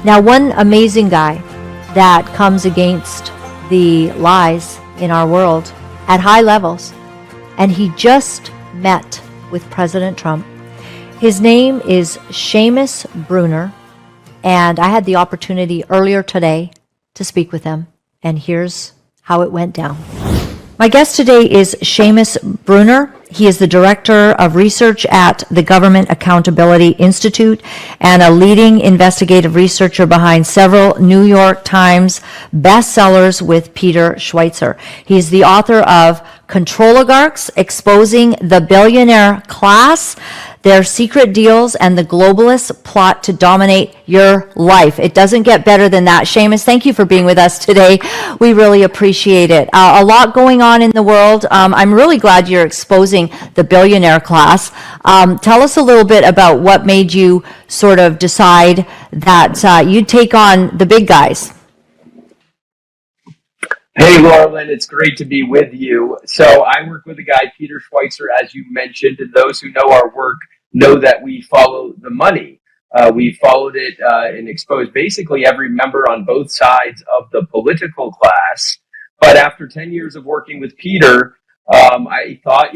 Now, one amazing guy that comes against the lies in our world at high levels, and he just met with President Trump. His name is Seamus Bruner, and I had the opportunity earlier today to speak with him, and here's how it went down. My guest today is Seamus Bruner. He is the Director of Research at the Government Accountability Institute and a leading investigative researcher behind several New York Times bestsellers with Peter Schweizer. He's the author of Controligarchs, Exposing the Billionaire Class, Their Secret Deals, and the Globalist Plot to Dominate Your Life. It doesn't get better than that. Seamus, thank you for being with us today. We really appreciate it. A lot going on in the world. I'm really glad you're exposing the billionaire class. Tell us a little bit about what made you sort of decide that you'd take on the big guys. Hey, Laurelyn, it's great to be with you. So I work with a guy, Peter Schweizer, as you mentioned, and those who know our work know that we follow the money. We followed it and exposed basically every member on both sides of the political class. But after 10 years of working with Peter, I thought,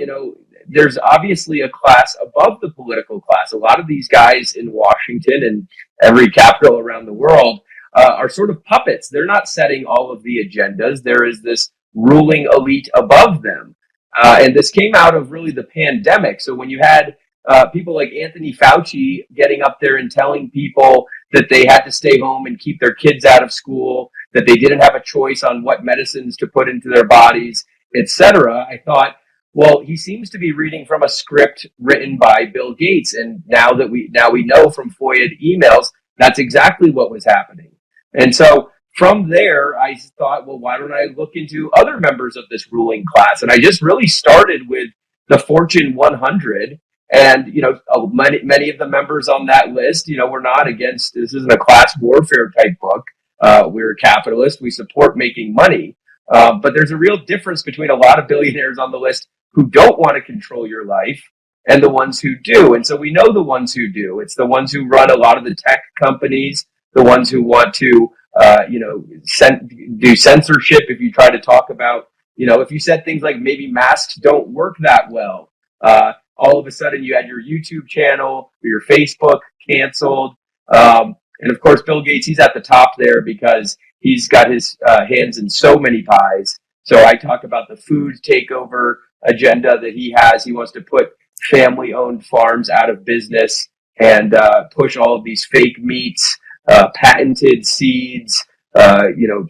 there's obviously a class above the political class. A lot of these guys in Washington and every capital around the world are sort of puppets. They're not setting all of the agendas. There is this ruling elite above them. And this came out of really the pandemic. So when you had people like Anthony Fauci getting up there and telling people that they had to stay home and keep their kids out of school, that they didn't have a choice on what medicines to put into their bodies, etc., I thought, well, he seems to be reading from a script written by Bill Gates. And now we know from FOIA emails, that's exactly what was happening. And so from there, I thought, well, why don't I look into other members of this ruling class? And I just really started with the Fortune 100. And, many of the members on that list, we're not against, this isn't a class warfare type book. We're capitalists. We support making money. But there's a real difference between a lot of billionaires on the list who don't want to control your life and the ones who do. And so we know the ones who do. It's the ones who run a lot of the tech companies, the ones who want to, do censorship. If you try to talk about, if you said things like maybe masks don't work that well, all of a sudden you had your YouTube channel or your Facebook canceled. And of course, Bill Gates, he's at the top there because he's got his hands in so many pies. So I talk about the food takeover agenda that he has. He wants to put family-owned farms out of business and push all of these fake meats, patented seeds,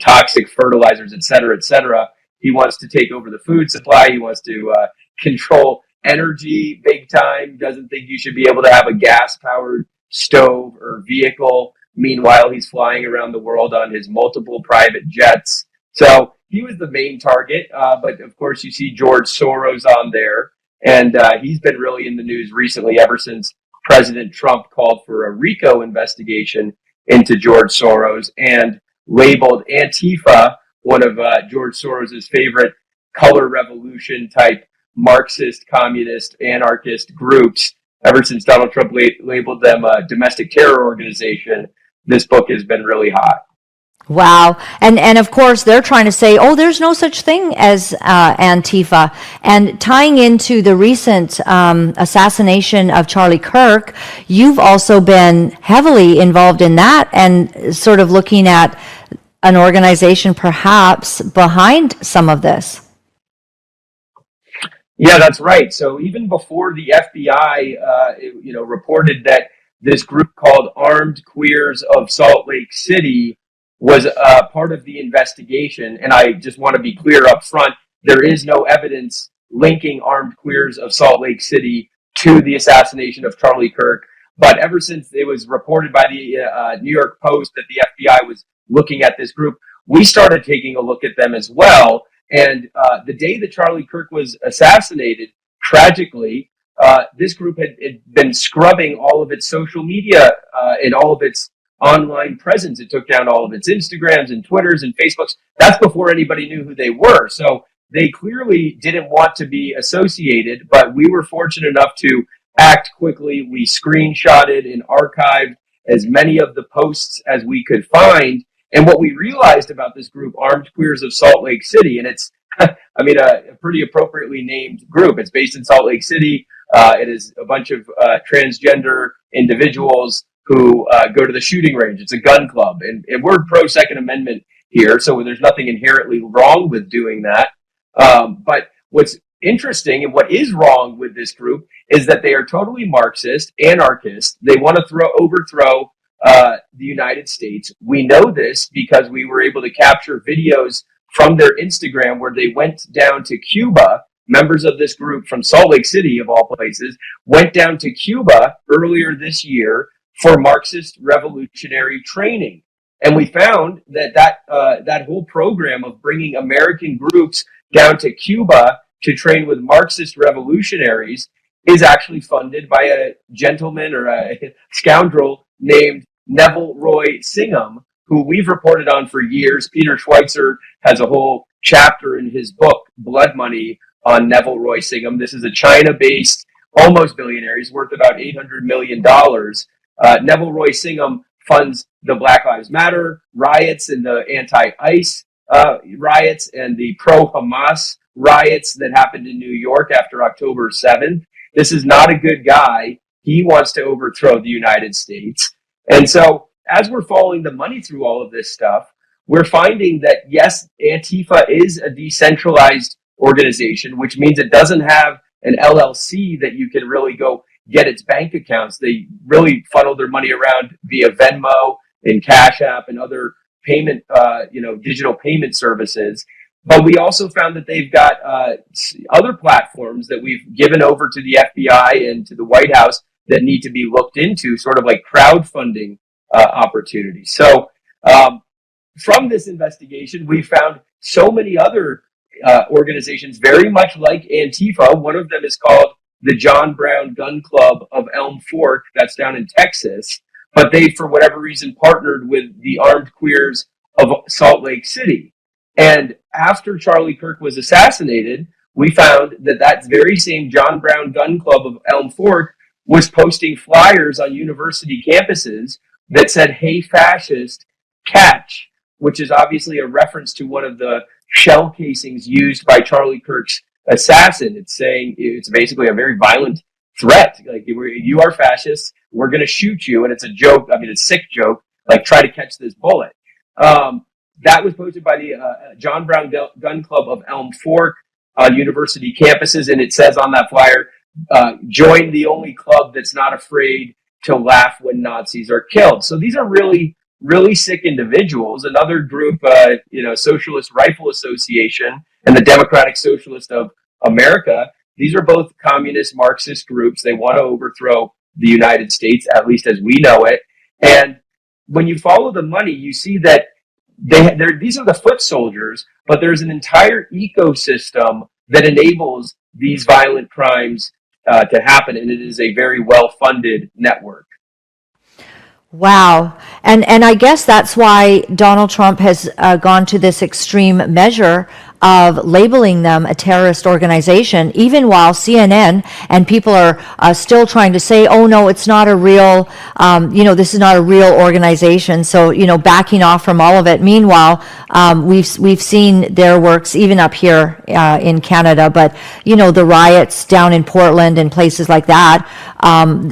toxic fertilizers, et cetera, et cetera. He wants to take over the food supply. He wants to control energy big time. Doesn't think you should be able to have a gas-powered stove or vehicle. Meanwhile, he's flying around the world on his multiple private jets. So he was the main target. But of course, you see George Soros on there. And he's been really in the news recently ever since President Trump called for a RICO investigation into George Soros and labeled Antifa one of George Soros's favorite color revolution type Marxist, communist, anarchist groups. Ever since Donald Trump labeled them a domestic terror organization, this book has been really hot. Wow. And of course, they're trying to say, oh, there's no such thing as Antifa. And tying into the recent assassination of Charlie Kirk, you've also been heavily involved in that and sort of looking at an organization perhaps behind some of this. Yeah, that's right. So even before the FBI, reported that this group called Armed Queers of Salt Lake City was part of the investigation. And I just want to be clear up front, there is no evidence linking Armed Queers of Salt Lake City to the assassination of Charlie Kirk. But ever since it was reported by the New York Post that the FBI was looking at this group, we started taking a look at them as well. And the day that Charlie Kirk was assassinated, tragically, this group had been scrubbing all of its social media and all of its online presence. It took down all of its Instagrams and Twitters and Facebooks. That's before anybody knew who they were. So they clearly didn't want to be associated, but we were fortunate enough to act quickly. We screenshotted and archived as many of the posts as we could find. And what we realized about this group, Armed Queers of Salt Lake City, and it's, I mean, a pretty appropriately named group. It's based in Salt Lake City. It is a bunch of transgender individuals who go to the shooting range. It's a gun club, and we're pro Second Amendment here, so there's nothing inherently wrong with doing that. But what's interesting and what is wrong with this group is that they are totally Marxist, anarchist. They want to overthrow the United States. We know this because we were able to capture videos from their Instagram where they went down to Cuba. Members of this group from Salt Lake City, of all places, went down to Cuba earlier this year for Marxist revolutionary training. And we found that whole program of bringing American groups down to Cuba to train with Marxist revolutionaries is actually funded by a gentleman or a scoundrel named Neville Roy Singham, who we've reported on for years. Peter Schweizer has a whole chapter in his book, BloodMoney, on Neville Roy Singham. This is a China-based, almost billionaire. He's worth about $800 million. Neville Roy Singham funds the Black Lives Matter riots and the anti-ICE riots and the pro-Hamas riots that happened in New York after October 7th. This is not a good guy. He wants to overthrow the United States. And so as we're following the money through all of this stuff, we're finding that, yes, Antifa is a decentralized organization, which means it doesn't have an LLC that you can really go get its bank accounts. They really funnel their money around via Venmo and Cash App and other payment, digital payment services. But we also found that they've got other platforms that we've given over to the FBI and to the White House that need to be looked into, sort of like crowdfunding opportunities. So from this investigation, we found so many other organizations very much like Antifa. One of them is called the John Brown Gun Club of Elm Fork. That's down in Texas. But they, for whatever reason, partnered with the Armed Queers of Salt Lake City. And after Charlie Kirk was assassinated, we found that that very same John Brown Gun Club of Elm Fork was posting flyers on university campuses that said, "Hey, fascist, catch," which is obviously a reference to one of the shell casings used by Charlie Kirk's assassin. It's saying, it's basically a very violent threat. Like, you are fascists, we're going to shoot you. And it's a joke. I mean, it's a sick joke. Like, try to catch this bullet. That was posted by the John Brown Gun Club of Elm Fork on university campuses. And it says on that flyer, join the only club that's not afraid to laugh when Nazis are killed. So these are really, really sick individuals. Another group, Socialist Rifle Association and the Democratic Socialist of America. These are both communist Marxist groups. They want to overthrow the United States, at least as we know it. And when you follow the money, you see that these are the foot soldiers, but there's an entire ecosystem that enables these violent crimes to happen, and it is a very well-funded network. Wow. And I guess that's why Donald Trump has gone to this extreme measure of labeling them a terrorist organization, even while CNN and people are still trying to say, oh, no, it's not a real, this is not a real organization. So, backing off from all of it. Meanwhile, we've seen their works even up here in Canada, but, the riots down in Portland and places like that,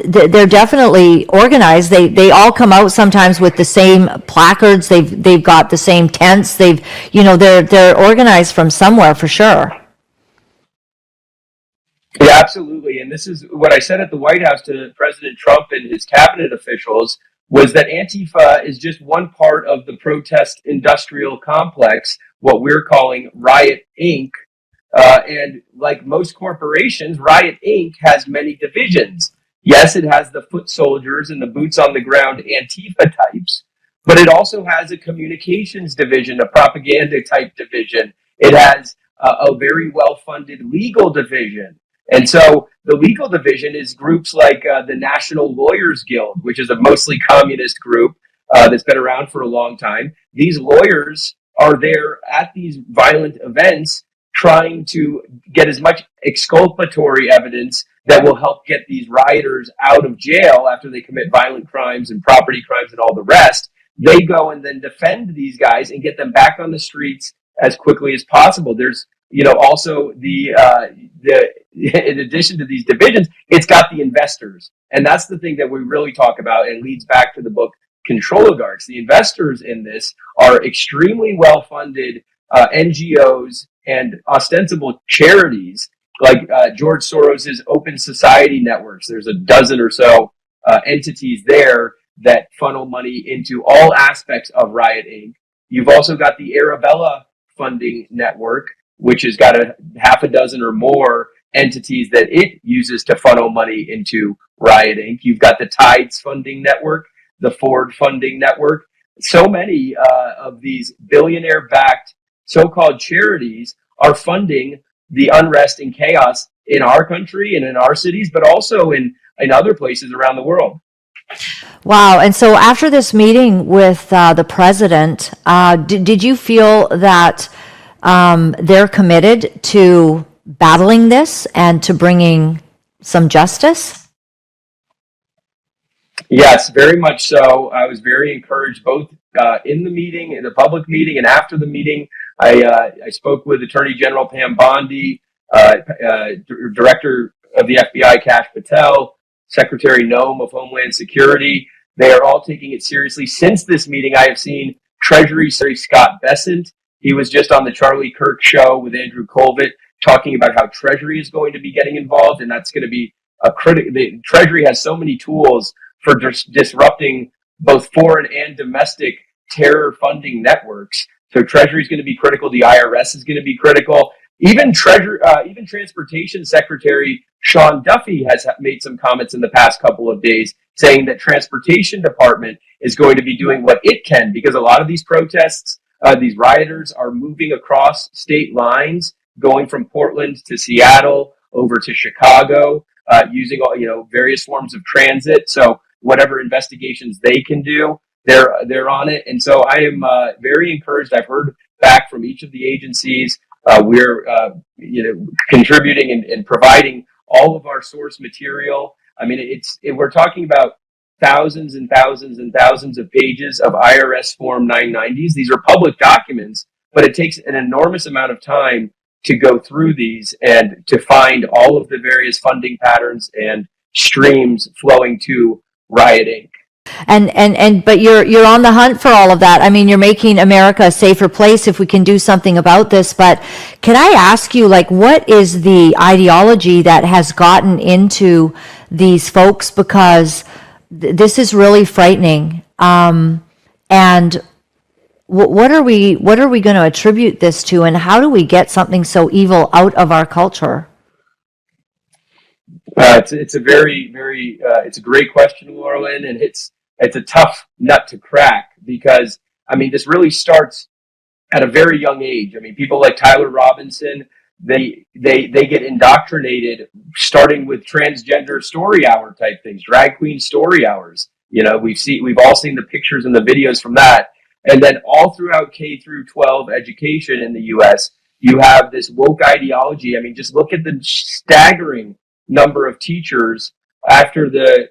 they're definitely organized. They all come out sometimes with the same placards. They've got the same tents. They're organized from somewhere for sure. Yeah, absolutely. And this is what I said at the White House to President Trump and his cabinet officials, was that Antifa is just one part of the protest industrial complex, what we're calling Riot Inc. And like most corporations, Riot Inc. has many divisions. Yes, it has the foot soldiers and the boots on the ground Antifa types, but it also has a communications division, a propaganda type division. It has a very well-funded legal division. And so the legal division is groups like the National Lawyers Guild, which is a mostly communist group that's been around for a long time. These lawyers are there at these violent events trying to get as much exculpatory evidence that will help get these rioters out of jail after they commit violent crimes and property crimes and all the rest. They go and then defend these guys and get them back on the streets as quickly as possible. There's, also the in addition to these divisions, it's got the investors. And that's the thing that we really talk about, and leads back to the book Controligarchs. The investors in this are extremely well-funded NGOs and ostensible charities like George Soros's Open Society networks. There's a dozen or so entities there that funnel money into all aspects of Riot Inc. You've also got the Arabella funding network, which has got a half a dozen or more entities that it uses to funnel money into Riot Inc. You've got the Tides funding network, the Ford funding network. So many of these billionaire-backed so-called charities are funding the unrest and chaos in our country and in our cities, but also in other places around the world. Wow. And so after this meeting with the president, did you feel that they're committed to battling this and to bringing some justice? Yes, very much so. I was very encouraged both in the meeting, in the public meeting, and after the meeting. I spoke with Attorney General Pam Bondi, Director of the FBI Kash Patel, Secretary Noem of Homeland Security. They are all taking it seriously. Since this meeting, I have seen Treasury Secretary Scott Bessent. He was just on the Charlie Kirk show with Andrew Colvett talking about how Treasury is going to be getting involved, and that's going to be a critical. The Treasury has so many tools for disrupting both foreign and domestic terror funding networks. So Treasury is going to be critical. The IRS is going to be critical. Even Transportation Secretary Sean Duffy has made some comments in the past couple of days saying that Transportation Department is going to be doing what it can, because a lot of these protests, these rioters are moving across state lines, going from Portland to Seattle over to Chicago, using various forms of transit. So whatever investigations they can do, they're on it. And so I am very encouraged. I've heard back from each of the agencies. We're contributing and providing all of our source material. I mean, we're talking about thousands and thousands and thousands of pages of IRS Form 990s. These are public documents, but it takes an enormous amount of time to go through these and to find all of the various funding patterns and streams flowing to Riot Inc. But you're on the hunt for all of that. I mean, you're making America a safer place if we can do something about this. But can I ask you, what is the ideology that has gotten into these folks? Because this is really frightening. And what are we going to attribute this to, and how do we get something so evil out of our culture? It's a very, very it's a great question, Laura Lynn, and it's a tough nut to crack, because this really starts at a very young age. People like Tyler Robinson, they get indoctrinated starting with transgender story hour type things, drag queen story hours. We've all seen the pictures and the videos from that, and then all throughout K through 12 education in the U.S., you have this woke ideology. Just look at the staggering number of teachers after the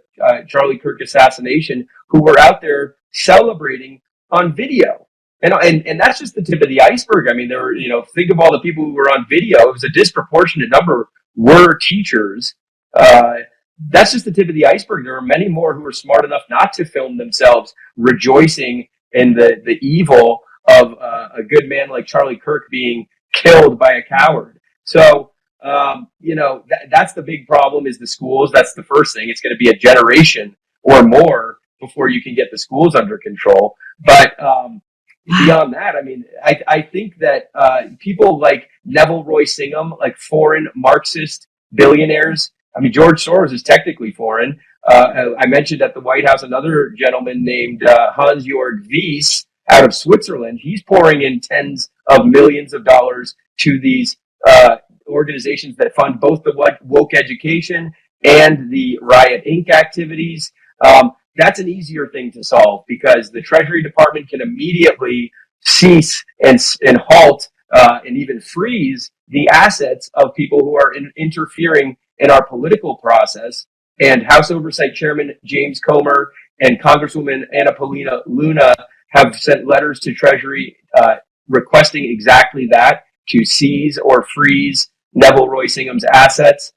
Charlie Kirk assassination who were out there celebrating on video. And that's just the tip of the iceberg. There were, think of all the people who were on video. It was a disproportionate number were teachers. That's just the tip of the iceberg. There are many more who are smart enough not to film themselves rejoicing in the evil of a good man like Charlie Kirk being killed by a coward. So, that's the big problem, is the schools. That's the first thing. It's going to be a generation or more before you can get the schools under control. But beyond that, I think that people like Neville Roy Singham, like foreign Marxist billionaires. George Soros is technically foreign. I mentioned at the White House another gentleman named Hans-Jörg Wyss out of Switzerland. He's pouring in tens of millions of dollars to these organizations that fund both the woke education and the Riot Inc. activities. That's an easier thing to solve, because the Treasury Department can immediately cease and halt and even freeze the assets of people who are interfering in our political process. And House Oversight Chairman James Comer and Congresswoman Anna Paulina Luna have sent letters to Treasury requesting exactly that, to seize or freeze Neville Roycingham's assets.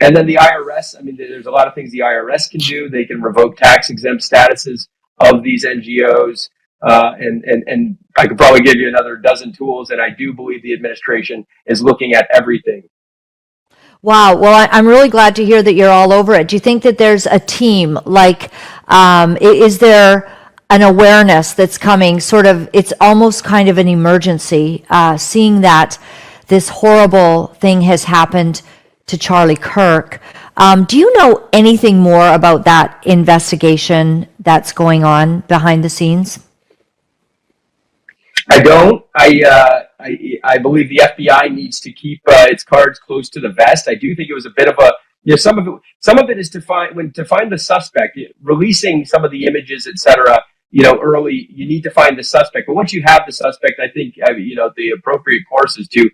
And then the IRS, I mean, there's a lot of things the IRS can do. They can revoke tax-exempt statuses of these NGOs. And I could probably give you another dozen tools, and I do believe the administration is looking at everything. Wow. Well, I'm really glad to hear that you're all over it. Do you think that there's a team? Like, is there an awareness that's coming? Sort of, it's almost kind of an emergency, seeing that this horrible thing has happened to Charlie Kirk. Do you know anything more about that investigation that's going on behind the scenes? I don't. I believe the FBI needs to keep its cards close to the vest. I do think it was a bit of a, some of it is to find the suspect, releasing some of the images, etc. Early, you need to find the suspect. But once you have the suspect, I think the appropriate course is to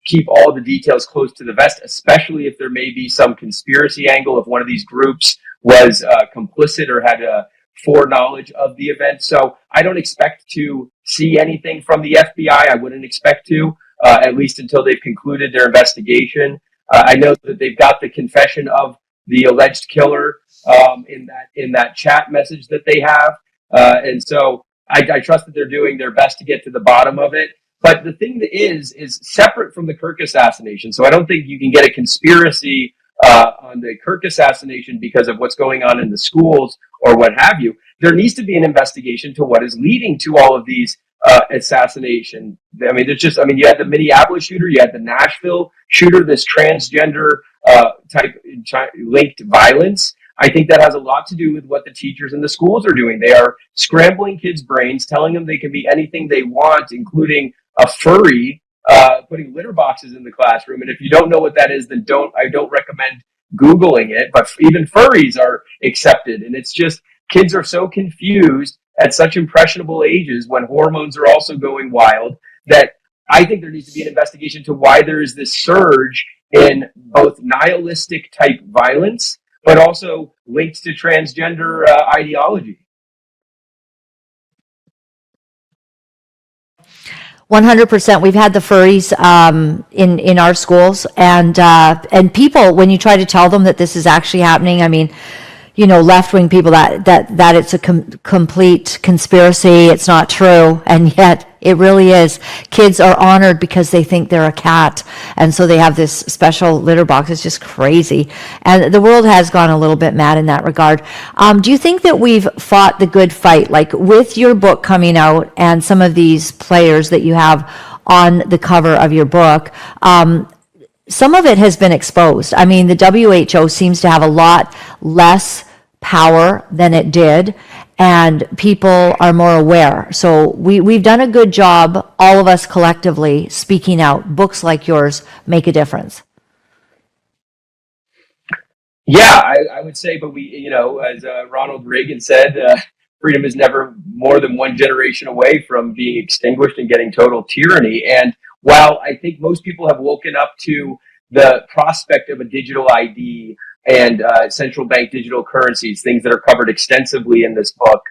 keep all the details close to the vest, especially if there may be some conspiracy angle, if one of these groups was complicit or had a foreknowledge of the event. So I don't expect to see anything from the FBI. I wouldn't expect to, at least until they've concluded their investigation. I know that they've got the confession of the alleged killer in that chat message that they have. And so I trust that they're doing their best to get to the bottom of it. But the thing that is separate from the Kirk assassination. So I don't think you can get a conspiracy on the Kirk assassination because of what's going on in the schools or what have you. There needs to be an investigation to what is leading to all of these assassination. I mean, you had the Minneapolis shooter, you had the Nashville shooter, this transgender type linked violence. I think that has a lot to do with what the teachers in the schools are doing. They are scrambling kids' brains, telling them they can be anything they want, including a furry, putting litter boxes in the classroom. And if you don't know what that is, then I don't recommend Googling it. But even furries are accepted. And it's just, kids are so confused at such impressionable ages when hormones are also going wild that I think there needs to be an investigation to why there is this surge in both nihilistic type violence, but also linked to transgender ideology. 100%. We've had the furries in our schools, and people, when you try to tell them that this is actually happening, I mean, left-wing people that it's a complete conspiracy, it's not true, and yet it really is. Kids are honored because they think they're a cat, and so they have this special litter box. It's just crazy, and the world has gone a little bit mad in that regard. Do you think that we've fought the good fight, like with your book coming out and some of these players that you have on the cover of your book? Some of it has been exposed. I mean, the WHO seems to have a lot less power than it did, and people are more aware. So we've done a good job, all of us collectively, speaking out. Books like yours make a difference. Yeah, I would say, but we, as Ronald Reagan said, freedom is never more than one generation away from being extinguished and getting total tyranny. And while I think most people have woken up to the prospect of a digital ID and central bank digital currencies, things that are covered extensively in this book,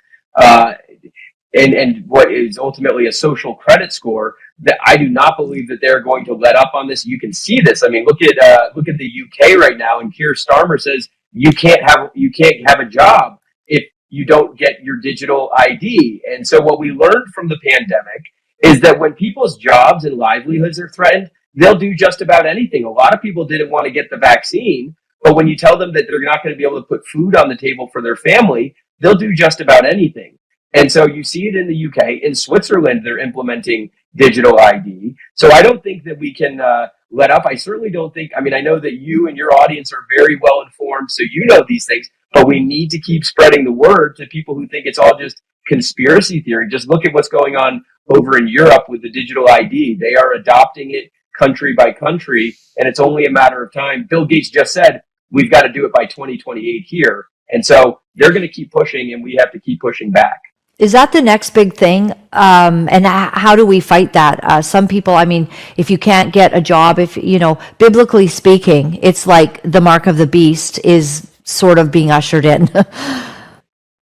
and what is ultimately a social credit score, that I do not believe that they're going to let up on this. You can see this. I mean, look at the UK right now, and Keir Starmer says you can't have a job if you don't get your digital ID. And so what we learned from the pandemic is that when people's jobs and livelihoods are threatened, they'll do just about anything. A lot of people didn't want to get the vaccine, but when you tell them that they're not going to be able to put food on the table for their family, they'll do just about anything. And so you see it in the UK. In Switzerland, they're implementing digital ID. So I don't think that we can let up. I certainly don't think, I know that you and your audience are very well informed, so you know these things, but we need to keep spreading the word to people who think it's all just conspiracy theory. Just look at what's going on over in Europe with the digital ID. They are adopting it country by country, and it's only a matter of time. Bill Gates just said, we've got to do it by 2028 here. And so they're going to keep pushing, and we have to keep pushing back. Is that the next big thing? And how do we fight that? Some people, I mean, if you can't get a job, if, you know, biblically speaking, it's like the mark of the beast is sort of being ushered in.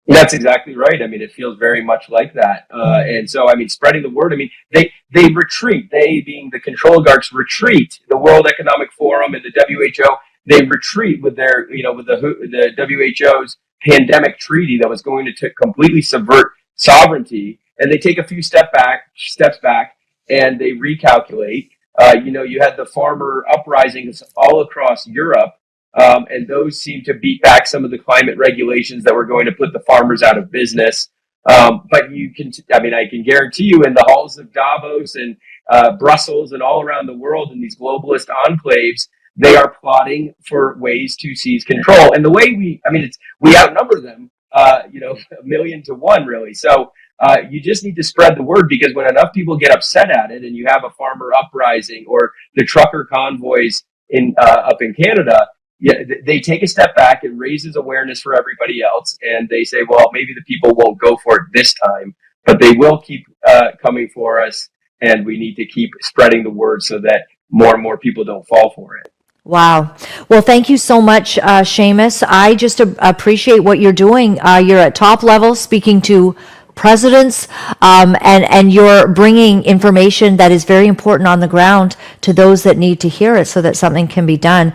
That's exactly right. I mean, it feels very much like that. And so, I mean, spreading the word, I mean, they retreat. They, being the Controligarchs, retreat. The World Economic Forum and the WHO, they retreat with their, you know, with the WHO's pandemic treaty that was going to completely subvert sovereignty. And they take a few steps back, and they recalculate. You know, you had the farmer uprisings all across Europe. And those seem to beat back some of the climate regulations that were going to put the farmers out of business. But you can, I mean, I can guarantee you in the halls of Davos and Brussels and all around the world in these globalist enclaves, they are plotting for ways to seize control. And the way we outnumber them, you know, 1,000,000 to 1, really. So you just need to spread the word, because when enough people get upset at it, and you have a farmer uprising or the trucker convoys up in Canada, yeah, they take a step back. It raises awareness for everybody else, and they say, well, maybe the people won't go for it this time, but they will keep coming for us, and we need to keep spreading the word so that more and more people don't fall for it. Wow. Well, thank you so much, Seamus. I just appreciate what you're doing. You're at top level speaking to presidents, and you're bringing information that is very important on the ground to those that need to hear it so that something can be done.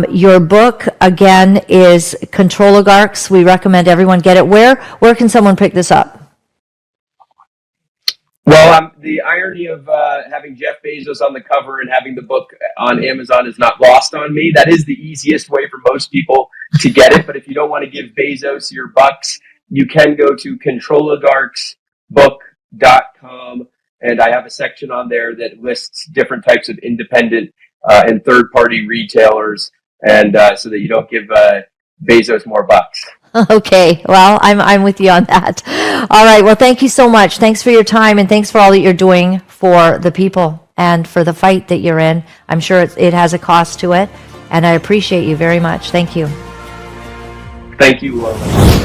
Your book, again, is Controligarchs. We recommend everyone get it. Where can someone pick this up? Well, the irony of having Jeff Bezos on the cover and having the book on Amazon is not lost on me. That is the easiest way for most people to get it. But if you don't want to give Bezos your bucks, you can go to controligarchsbook.com, and I have a section on there that lists different types of independent and third-party retailers, and so that you don't give Bezos more bucks. Okay, well, I'm with you on that. All right, well, thank you so much. Thanks for your time, and thanks for all that you're doing for the people and for the fight that you're in. I'm sure it has a cost to it, and I appreciate you very much. Thank you. Thank you, Lola.